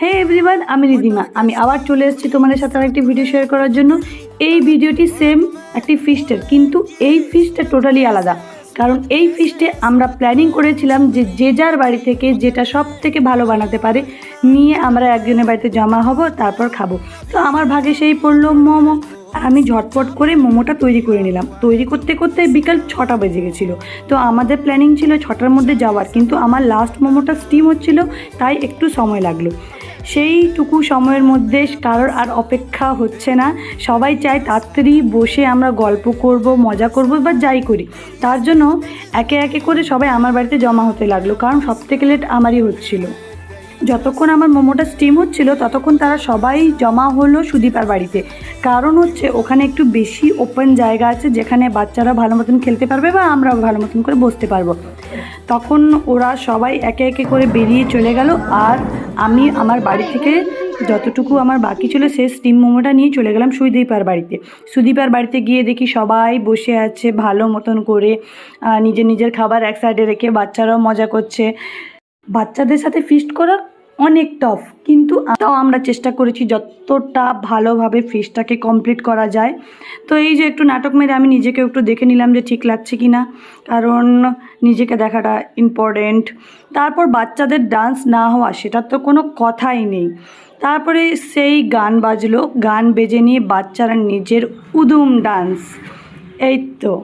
হে everyone, আমি রিদিমা। আমি আবার চলে এসেছি তোমাদের সাথে আরেকটি ভিডিও শেয়ার করার জন্য। এই ভিডিওটি সেম একটি ফিস্টের, কিন্তু এই ফিস্টটা টোটালি আলাদা। কারণ এই ফিস্টে আমরা প্ল্যানিং করেছিলাম যে যার বাড়ি থেকে যেটা সব থেকে ভালো বানাতে পারে নিয়ে আমরা একজনের বাড়িতে জমা হব, তারপর খাবো। তো আমার ভাগে সেই পড়লো মোমো। আমি ঝটপট করে মোমোটা তৈরি করে নিলাম। তৈরি করতে করতে বিকাল 6টা বেজে গেছিলো। তো আমাদের প্ল্যানিং ছিল 6টার মধ্যে যাওয়ার, কিন্তু আমার লাস্ট মোমোটা স্টিম হচ্ছিল, তাই একটু সময় লাগলো। সেইটুকু সময়ের মধ্যে কারোর আর অপেক্ষা হচ্ছে না, সবাই চায় তাড়াতাড়ি বসে আমরা গল্প করব, মজা করব বা যাই করি। তার জন্য একে একে করে সবাই আমার বাড়িতে জমা হতে লাগলো, কারণ সবথেকে লেট আমারই হচ্ছিল। যতক্ষণ আমার মোমোটা স্টিম হচ্ছিল ততক্ষণ তারা সবাই জমা হলো সুদীপার বাড়িতে। কারণ হচ্ছে ওখানে একটু বেশি ওপেন জায়গা আছে, যেখানে বাচ্চারা ভালো মতন খেলতে পারবে বা আমরাও ভালো মতন করে বসতে পারবো। তখন ওরা সবাই একে একে করে বেরিয়ে চলে গেল, আর আমি আমার বাড়ি থেকে যতটুকু আমার বাকি ছিল সেই স্টিম মোমোটা নিয়ে চলে গেলাম সুদীপার বাড়িতে। সুদীপার বাড়িতে গিয়ে দেখি সবাই বসে আছে ভালো মতন করে, নিজের নিজের খাবার এক সাইডে রেখে, বাচ্চারাও মজা করছে। বাচ্চাদের সাথে ফিস্ট করা অনেক টফ, কিন্তু তাও আমরা চেষ্টা করেছি যতটা ভালোভাবে ফিস্টটাকে কমপ্লিট করা যায়। তো এই যে একটু নাটক মেরে আমি নিজেকে একটু দেখে নিলাম যে ঠিক লাগছে কি না, কারণ নিজেকে দেখাটা ইম্পর্টেন্ট। তারপর বাচ্চাদের ডান্স না হওয়া সেটার তো কোনো কথাই নেই। তারপরে সেই গান বাজলো, গান বেজে নিয়ে বাচ্চারা নিজের উদুম ডান্স। এই তো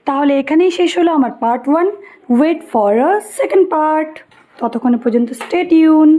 তাহলে এখানেই শেষ হলো আমার part 1। Wait for a second part. ততক্ষণ পর্যন্ত স্টে টিউন।